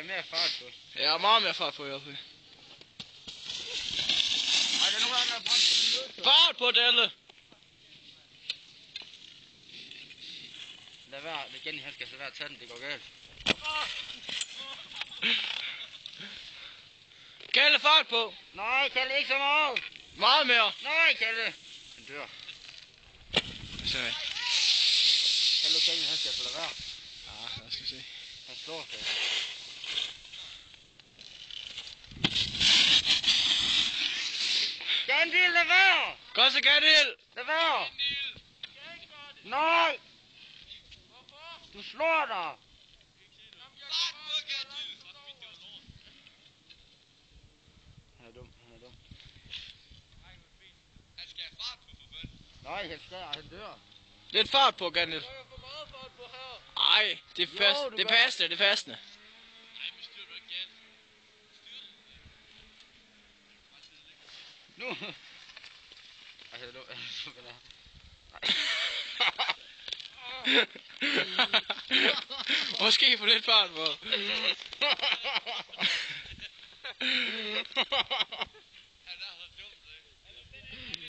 være mere fart på. Ja, meget mere fart på, jeg ved. Ej, der er nogen, der har bremset den. Fart på, Dalle! Lad være, det igen, han skal så være tage den, det går galt. Kalle, fart på! Nej, Kalle, ikke så meget. Meget mere! Nej, Kalle. Han dør. Så. Kalle, Kalle, han skal så lade være. Ja, lad os se. Han slår sig. Gandil, lad være! Kom så, Gandil! Lad være! Nej! Du slår dig! Han er dum, han er dum. Han skal have fart på, for fanden. Nej, han dør. Lidt fart på, Gandil. Der er for meget fart på her. Ej, det er fast, det er passende, det er passende. Nej, men styr du ikke galt. Nu! Ej, det er dum. Måske få lidt fart på.